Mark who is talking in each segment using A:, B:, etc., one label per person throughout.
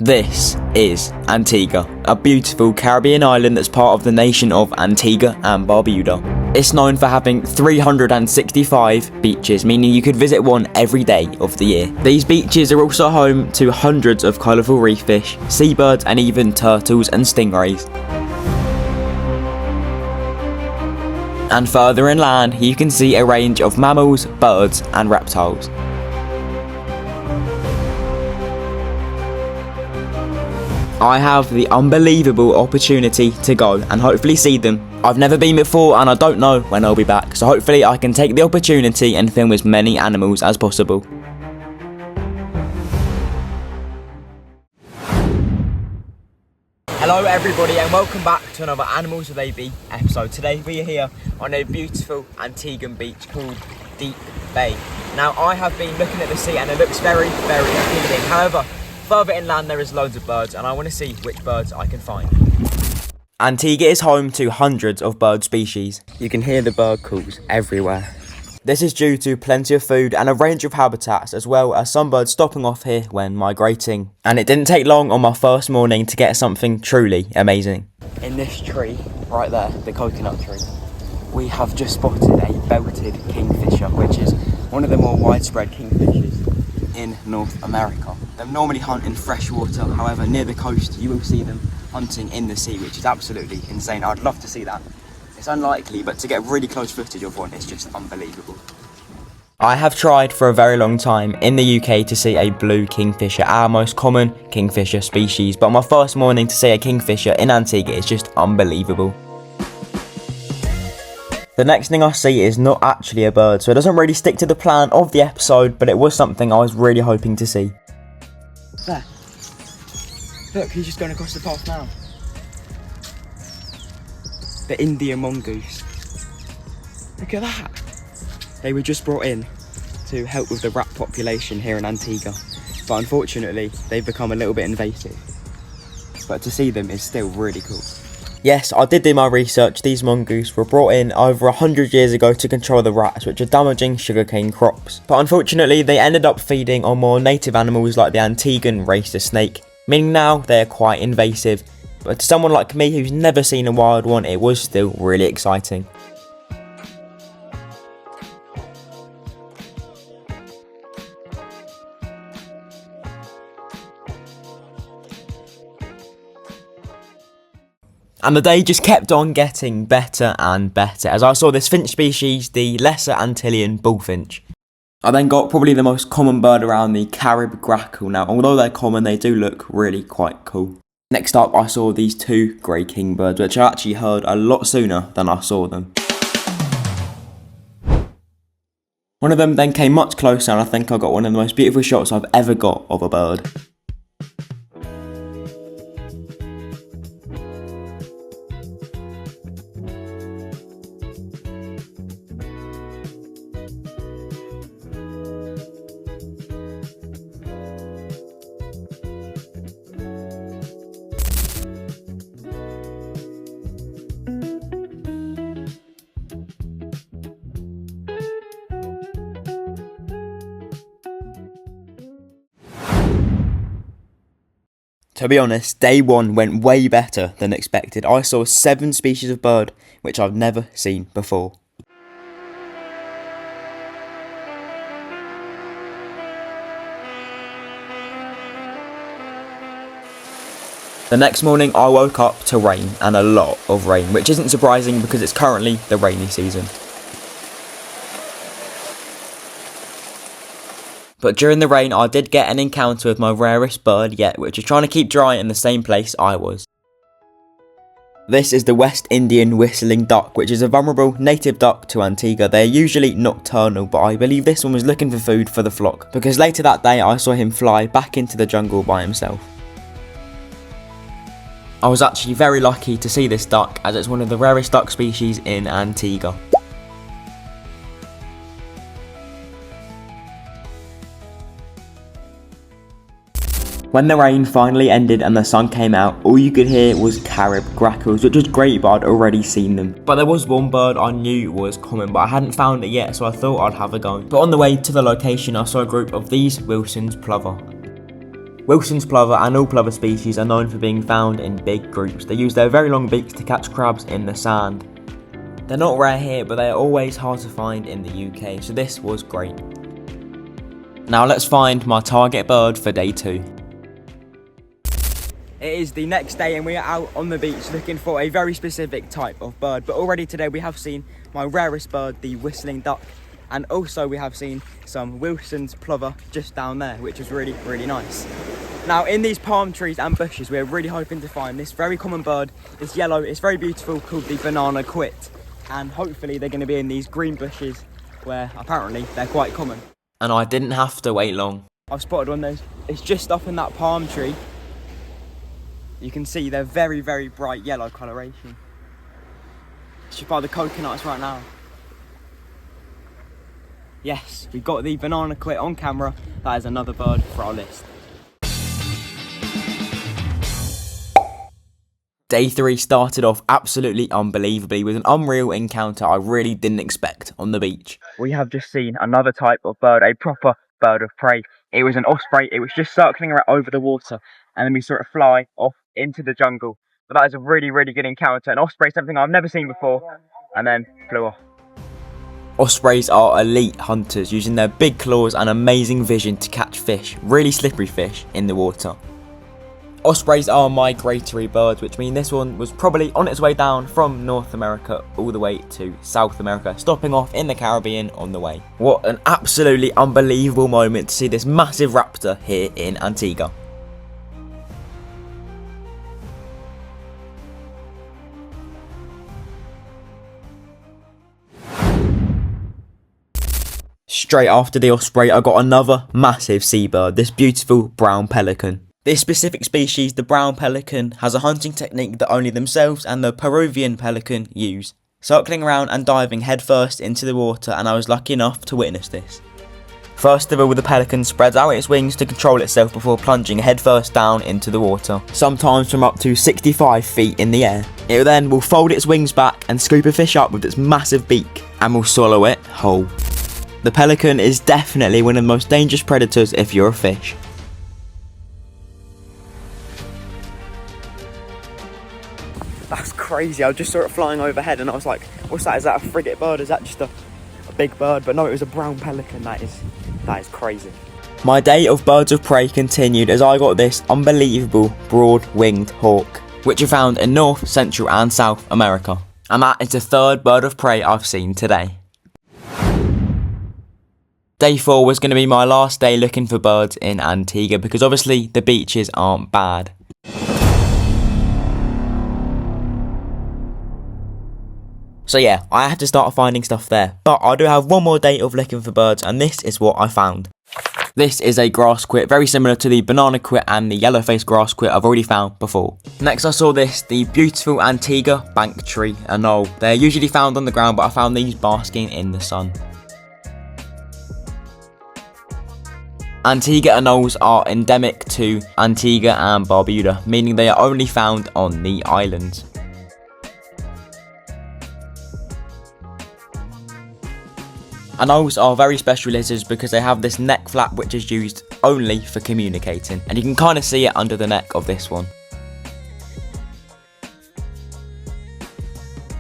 A: This is Antigua, a beautiful Caribbean island that's part of the nation of Antigua and Barbuda. It's known for having 365 beaches, meaning you could visit one every day of the year. These beaches are also home to hundreds of colourful reef fish, seabirds and even turtles and stingrays. And further inland, you can see a range of mammals, birds and reptiles. I have the unbelievable opportunity to go and hopefully see them. I've never been before and I don't know when I'll be back, so hopefully I can take the opportunity and film as many animals as possible. Hello everybody and welcome back to another Animals with AB episode. Today we are here on a beautiful Antiguan beach called Deep Bay. Now I have been looking at the sea and it looks very, very appealing. However, further inland there is loads of birds and I want to see which birds I can find. Antigua is home to hundreds of bird species. You can hear the bird calls everywhere. This is due to plenty of food and a range of habitats, as well as some birds stopping off here when migrating. And it didn't take long on my first morning to get something truly amazing. In this tree, right there, the coconut tree, we have just spotted a belted kingfisher, which is one of the more widespread kingfishers in North America. They normally hunt in fresh water, however near the coast you will see them hunting in the sea, which is absolutely insane. I'd love to see that. It's unlikely, but to get really close footage of one is just unbelievable. I have tried for a very long time in the UK to see a blue kingfisher, our most common kingfisher species, but my first morning to see a kingfisher in Antigua is just unbelievable. The next thing I see is not actually a bird, so it doesn't really stick to the plan of the episode, but it was something I was really hoping to see. There. Look, he's just going across the path now. The Indian mongoose. Look at that. They were just brought in to help with the rat population here in Antigua, but unfortunately they've become a little bit invasive. But to see them is still really cool. Yes, I did do my research. These mongoose were brought in over 100 years ago to control the rats, which are damaging sugarcane crops. But unfortunately, they ended up feeding on more native animals like the Antiguan raced snake, meaning now they're quite invasive. But to someone like me who's never seen a wild one, it was still really exciting. And the day just kept on getting better and better as I saw this finch species, the Lesser Antillean bullfinch. I then got probably the most common bird around, the Carib grackle. Now, although they're common, they do look really quite cool. Next up, I saw these two grey kingbirds, which I actually heard a lot sooner than I saw them. One of them then came much closer and I think I got one of the most beautiful shots I've ever got of a bird. To be honest, day one went way better than expected. I saw 7 species of bird, which I've never seen before. The next morning I woke up to rain, and a lot of rain, which isn't surprising because it's currently the rainy season. But during the rain I did get an encounter with my rarest bird yet, which is trying to keep dry in the same place I was. This is the West Indian whistling duck, which is a vulnerable native duck to Antigua. They're usually nocturnal, but I believe this one was looking for food for the flock, because later that day I saw him fly back into the jungle by himself. I was actually very lucky to see this duck, as it's one of the rarest duck species in Antigua. When the rain finally ended and the sun came out, all you could hear was Carib grackles, which was great, but I'd already seen them. But there was one bird I knew was common, but I hadn't found it yet, so I thought I'd have a go. But on the way to the location, I saw a group of these Wilson's plover. Wilson's plover and all plover species are known for being found in big groups. They use their very long beaks to catch crabs in the sand. They're not rare here, but they are always hard to find in the UK, so this was great. Now let's find my target bird for day 2. It is the next day and we are out on the beach looking for a very specific type of bird. But already today we have seen my rarest bird, the whistling duck. And also we have seen some Wilson's plover just down there, which is really, really nice. Now in these palm trees and bushes, we're really hoping to find this very common bird. It's yellow, it's very beautiful, called the banana quit. And hopefully they're going to be in these green bushes where apparently they're quite common. And I didn't have to wait long. I've spotted one of those. It's just up in that palm tree. You can see they're very, very bright yellow coloration. It's just by the coconuts right now. Yes, we've got the banana quit on camera. That is another bird for our list. Day 3 started off absolutely unbelievably with an unreal encounter I really didn't expect on the beach. We have just seen another type of bird, a proper bird of prey. It was an osprey. It was just circling around over the water and then we saw it fly off into the jungle. But that is a really, really good encounter. An osprey is something I've never seen before and then flew off. Ospreys are elite hunters, using their big claws and amazing vision to catch fish, really slippery fish, in the water. Ospreys are migratory birds, which means this one was probably on its way down from North America all the way to South America, stopping off in the Caribbean on the way. What an absolutely unbelievable moment to see this massive raptor here in Antigua. Straight after the osprey, I got another massive seabird, this beautiful brown pelican. This specific species, the brown pelican, has a hunting technique that only themselves and the Peruvian pelican use, circling around and diving headfirst into the water, and I was lucky enough to witness this. First of all, the pelican spreads out its wings to control itself before plunging headfirst down into the water, sometimes from up to 65 feet in the air. It then will fold its wings back and scoop a fish up with its massive beak, and will swallow it whole. The pelican is definitely one of the most dangerous predators if you're a fish. That's crazy. I just saw it flying overhead and I was like, what's that? Is that a frigate bird? Is that just a big bird? But no, it was a brown pelican. That is crazy. My day of birds of prey continued as I got this unbelievable broad-winged hawk, which are found in North, Central and South America. And that is the 3rd bird of prey I've seen today. Day 4 was going to be my last day looking for birds in Antigua because obviously the beaches aren't bad. So yeah, I had to start finding stuff there, but I do have one more day of looking for birds and this is what I found. This is a grass quit, very similar to the banana quit and the yellow-faced grass quit I've already found before. Next I saw this, the beautiful Antigua bank tree anole. They're usually found on the ground, but I found these basking in the sun. Antigua anoles are endemic to Antigua and Barbuda, meaning they are only found on the islands. Anoles are very special lizards because they have this neck flap which is used only for communicating, and you can kind of see it under the neck of this one.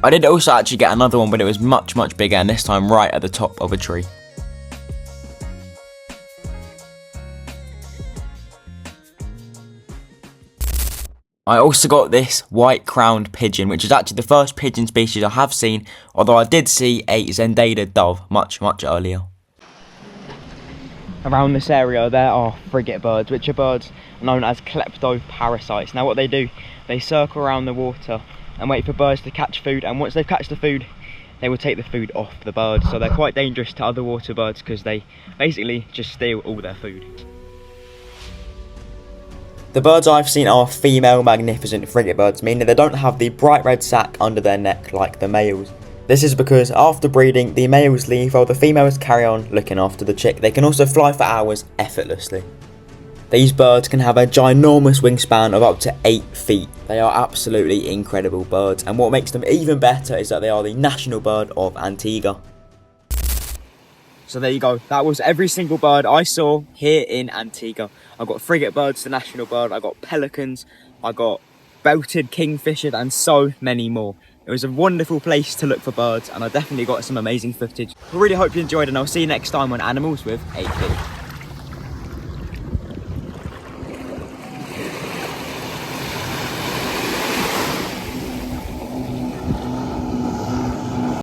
A: I did also actually get another one, but it was much bigger, and this time right at the top of a tree. I also got this white-crowned pigeon, which is actually the first pigeon species I have seen, although I did see a Zendada dove much earlier. Around this area there are frigate birds, which are birds known as kleptoparasites. Now what they do, they circle around the water and wait for birds to catch food, and once they've catched the food, they will take the food off the bird. So they're quite dangerous to other water birds because they basically just steal all their food. The birds I've seen are female magnificent frigate birds, meaning they don't have the bright red sac under their neck like the males. This is because after breeding, the males leave while the females carry on looking after the chick. They can also fly for hours effortlessly. These birds can have a ginormous wingspan of up to 8 feet. They are absolutely incredible birds, and what makes them even better is that they are the national bird of Antigua. So there you go, that was every single bird I saw here in Antigua. I got frigate birds, the national bird, I got pelicans, I got belted kingfishers, and so many more. It was a wonderful place to look for birds, and I definitely got some amazing footage. I really hope you enjoyed, and I'll see you next time on Animals with AP.